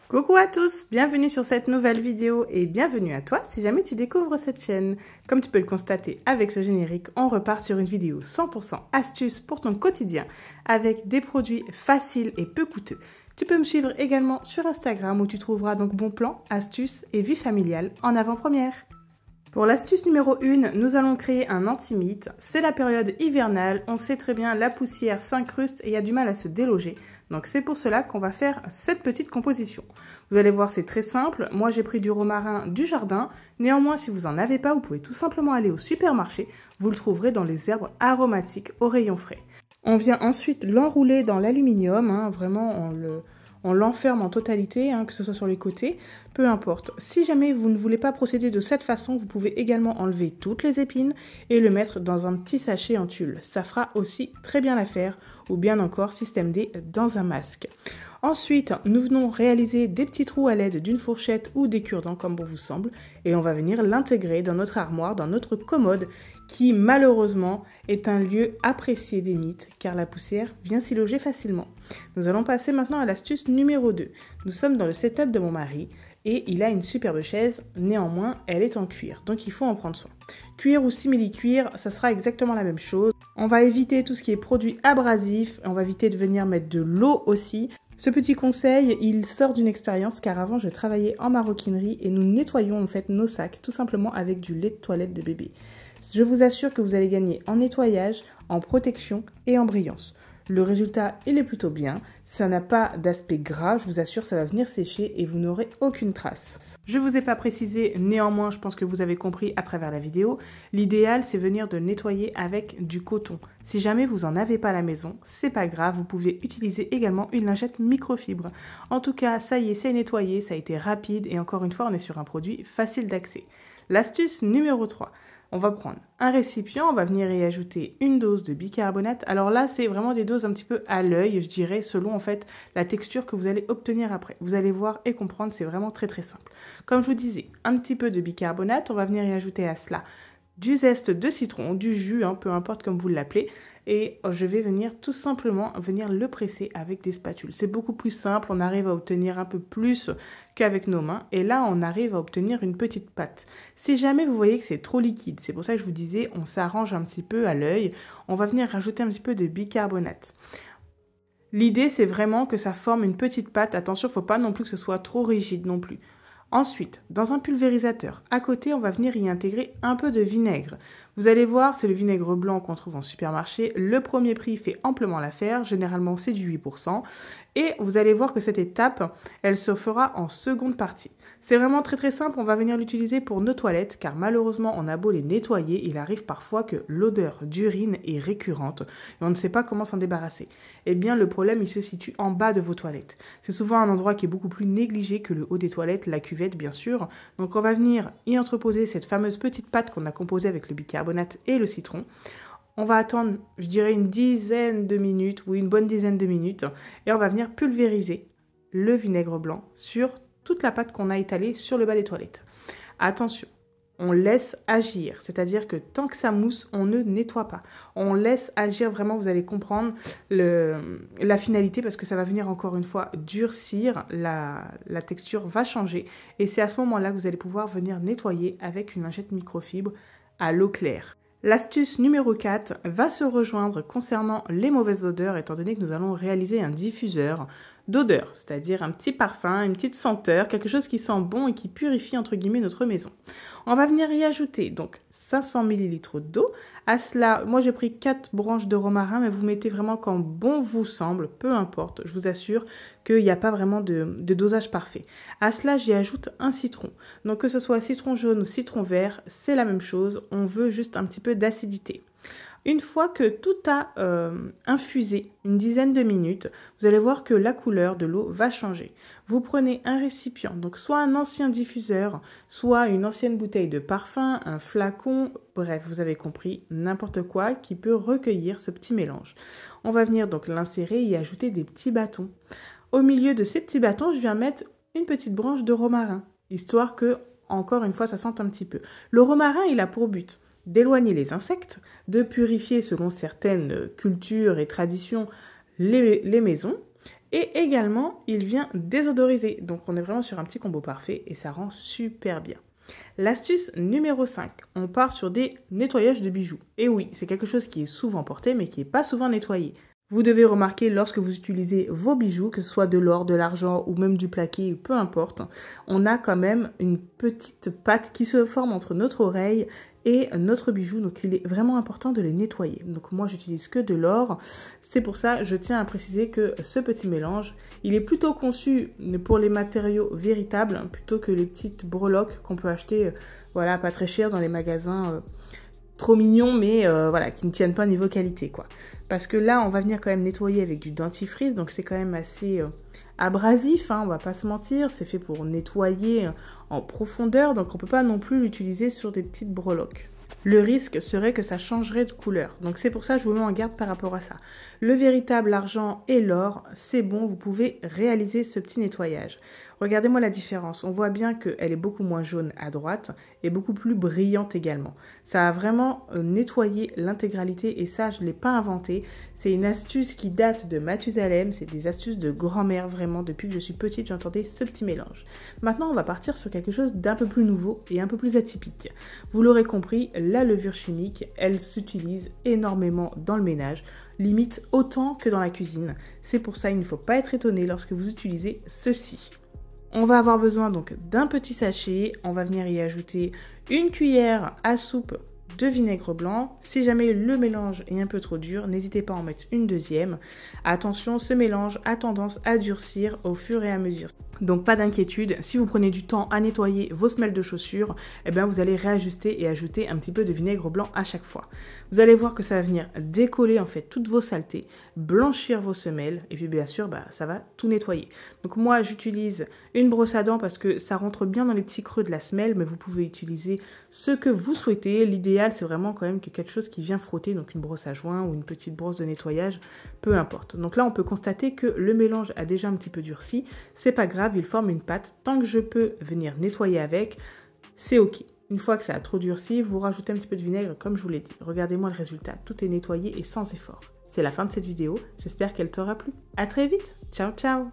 Coucou à tous, bienvenue sur cette nouvelle vidéo et bienvenue à toi si jamais tu découvres cette chaîne. Comme tu peux le constater avec ce générique, on repart sur une vidéo 100% astuces pour ton quotidien avec des produits faciles et peu coûteux. Tu peux me suivre également sur Instagram où tu trouveras donc bons plans, astuces et vie familiale en avant-première. Pour l'astuce numéro 1, nous allons créer un anti-mite. C'est la période hivernale, on sait très bien la poussière s'incruste et il y a du mal à se déloger. Donc c'est pour cela qu'on va faire cette petite composition. Vous allez voir, c'est très simple. Moi, j'ai pris du romarin du jardin. Néanmoins, si vous n'en avez pas, vous pouvez tout simplement aller au supermarché. Vous le trouverez dans les herbes aromatiques au rayon frais. On vient ensuite l'enrouler dans l'aluminium, vraiment on l'enferme en totalité, que ce soit sur les côtés, peu importe. Si jamais vous ne voulez pas procéder de cette façon, vous pouvez également enlever toutes les épines et le mettre dans un petit sachet en tulle. Ça fera aussi très bien l'affaire, ou bien encore, système D, dans un masque. Ensuite, nous venons réaliser des petits trous à l'aide d'une fourchette ou des cure-dents comme bon vous semble, et on va venir l'intégrer dans notre armoire, dans notre commode, qui malheureusement est un lieu apprécié des mites, car la poussière vient s'y loger facilement. Nous allons passer maintenant à l'astuce numéro 2. Nous sommes dans le setup de mon mari, et il a une superbe chaise, néanmoins elle est en cuir, donc il faut en prendre soin. Cuir ou simili-cuir, ça sera exactement la même chose. On va éviter tout ce qui est produit abrasif, on va éviter de venir mettre de l'eau aussi. Ce petit conseil, il sort d'une expérience car avant je travaillais en maroquinerie et nous nettoyions en fait nos sacs tout simplement avec du lait de toilette de bébé. Je vous assure que vous allez gagner en nettoyage, en protection et en brillance. Le résultat, il est plutôt bien. Ça n'a pas d'aspect gras, je vous assure, ça va venir sécher et vous n'aurez aucune trace. Je ne vous ai pas précisé, néanmoins, je pense que vous avez compris à travers la vidéo. L'idéal, c'est venir de nettoyer avec du coton. Si jamais vous n'en avez pas à la maison, c'est pas grave, vous pouvez utiliser également une lingette microfibre. En tout cas, ça y est, c'est nettoyé, ça a été rapide et encore une fois, on est sur un produit facile d'accès. L'astuce numéro 3. On va prendre un récipient, on va venir y ajouter une dose de bicarbonate. Alors là, c'est vraiment des doses un petit peu à l'œil, je dirais, selon en fait la texture que vous allez obtenir après. Vous allez voir et comprendre, c'est vraiment très très simple. Comme je vous disais, un petit peu de bicarbonate, on va venir y ajouter à cela du zeste de citron, du jus, peu importe comme vous l'appelez. Et je vais venir tout simplement le presser avec des spatules. C'est beaucoup plus simple, on arrive à obtenir un peu plus qu'avec nos mains. Et là, on arrive à obtenir une petite pâte. Si jamais vous voyez que c'est trop liquide, c'est pour ça que je vous disais, on s'arrange un petit peu à l'œil. On va venir rajouter un petit peu de bicarbonate. L'idée, c'est vraiment que ça forme une petite pâte. Attention, il ne faut pas non plus que ce soit trop rigide non plus. Ensuite, dans un pulvérisateur, à côté, on va venir y intégrer un peu de vinaigre. Vous allez voir, c'est le vinaigre blanc qu'on trouve en supermarché. Le premier prix fait amplement l'affaire, généralement c'est du 8%. Et vous allez voir que cette étape, elle se fera en seconde partie. C'est vraiment très très simple, on va venir l'utiliser pour nos toilettes, car malheureusement, on a beau les nettoyer, il arrive parfois que l'odeur d'urine est récurrente et on ne sait pas comment s'en débarrasser. Eh bien, le problème, il se situe en bas de vos toilettes. C'est souvent un endroit qui est beaucoup plus négligé que le haut des toilettes, la cuvette bien sûr. Donc on va venir y entreposer cette fameuse petite pâte qu'on a composée avec le bicarbonate et le citron. On va attendre, je dirais, une dizaine de minutes ou une bonne dizaine de minutes et on va venir pulvériser le vinaigre blanc sur toute la pâte qu'on a étalée sur le bas des toilettes. Attention, on laisse agir, c'est-à-dire que tant que ça mousse, on ne nettoie pas. On laisse agir, vraiment, vous allez comprendre la finalité parce que ça va venir encore une fois durcir, la texture va changer et c'est à ce moment-là que vous allez pouvoir venir nettoyer avec une lingette microfibre à l'eau claire. L'astuce numéro 4 va se rejoindre concernant les mauvaises odeurs étant donné que nous allons réaliser un diffuseur d'odeur, c'est-à-dire un petit parfum, une petite senteur, quelque chose qui sent bon et qui purifie entre guillemets notre maison. On va venir y ajouter donc 500 ml d'eau. À cela, moi j'ai pris 4 branches de romarin, mais vous mettez vraiment quand bon vous semble, peu importe. Je vous assure qu'il n'y a pas vraiment de dosage parfait. À cela, j'y ajoute un citron. Donc que ce soit citron jaune ou citron vert, c'est la même chose. On veut juste un petit peu d'acidité. Une fois que tout a infusé une dizaine de minutes, vous allez voir que la couleur de l'eau va changer. Vous prenez un récipient, donc soit un ancien diffuseur, soit une ancienne bouteille de parfum, un flacon, bref, vous avez compris, n'importe quoi qui peut recueillir ce petit mélange. On va venir donc l'insérer et y ajouter des petits bâtons. Au milieu de ces petits bâtons, je viens mettre une petite branche de romarin, histoire que, encore une fois, ça sente un petit peu. Le romarin, il a pour but d'éloigner les insectes, de purifier selon certaines cultures et traditions les maisons Et également, il vient désodoriser. Donc on est vraiment sur un petit combo parfait et ça rend super bien. L'astuce numéro 5, on part sur des nettoyages de bijoux. Et oui, c'est quelque chose qui est souvent porté mais qui n'est pas souvent nettoyé. Vous devez remarquer lorsque vous utilisez vos bijoux, que ce soit de l'or, de l'argent ou même du plaqué, peu importe, on a quand même une petite pâte qui se forme entre notre oreille et notre bijou. Donc il est vraiment important de les nettoyer. Donc moi j'utilise que de l'or. C'est pour ça je tiens à préciser que ce petit mélange, il est plutôt conçu pour les matériaux véritables plutôt que les petites breloques qu'on peut acheter voilà, pas très cher dans les magasins trop mignons mais voilà, qui ne tiennent pas niveau qualité quoi. Parce que là on va venir quand même nettoyer avec du dentifrice, donc c'est quand même assez abrasif, hein, on va pas se mentir, c'est fait pour nettoyer en profondeur, donc on peut pas non plus l'utiliser sur des petites breloques. Le risque serait que ça changerait de couleur. Donc c'est pour ça que je vous mets en garde par rapport à ça. Le véritable argent et l'or, c'est bon, vous pouvez réaliser ce petit nettoyage. Regardez-moi la différence. On voit bien qu'elle est beaucoup moins jaune à droite et beaucoup plus brillante également. Ça a vraiment nettoyé l'intégralité et ça, je ne l'ai pas inventé. C'est une astuce qui date de Mathusalem. C'est des astuces de grand-mère vraiment. Depuis que je suis petite, j'entendais ce petit mélange. Maintenant, on va partir sur quelque chose d'un peu plus nouveau et un peu plus atypique. Vous l'aurez compris, la levure chimique, elle s'utilise énormément dans le ménage, limite autant que dans la cuisine. C'est pour ça qu'il ne faut pas être étonné lorsque vous utilisez ceci. On va avoir besoin donc d'un petit sachet, on va venir y ajouter une cuillère à soupe de vinaigre blanc. Si jamais le mélange est un peu trop dur, n'hésitez pas à en mettre une deuxième. Attention, ce mélange a tendance à durcir au fur et à mesure. Donc pas d'inquiétude, si vous prenez du temps à nettoyer vos semelles de chaussures, eh bien vous allez réajuster et ajouter un petit peu de vinaigre blanc à chaque fois. Vous allez voir que ça va venir décoller en fait toutes vos saletés, blanchir vos semelles et puis bien sûr ça va tout nettoyer. Donc moi j'utilise une brosse à dents parce que ça rentre bien dans les petits creux de la semelle, mais vous pouvez utiliser ce que vous souhaitez. L'idéal c'est vraiment quand même quelque chose qui vient frotter, donc une brosse à joint ou une petite brosse de nettoyage, peu importe. Donc là on peut constater que le mélange a déjà un petit peu durci, c'est pas grave, il forme une pâte. Tant que je peux venir nettoyer avec, c'est ok. Une fois que ça a trop durci, vous rajoutez un petit peu de vinaigre comme je vous l'ai dit. Regardez-moi le résultat, tout est nettoyé et sans effort. C'est la fin de cette vidéo, j'espère qu'elle t'aura plu. À très vite, ciao ciao.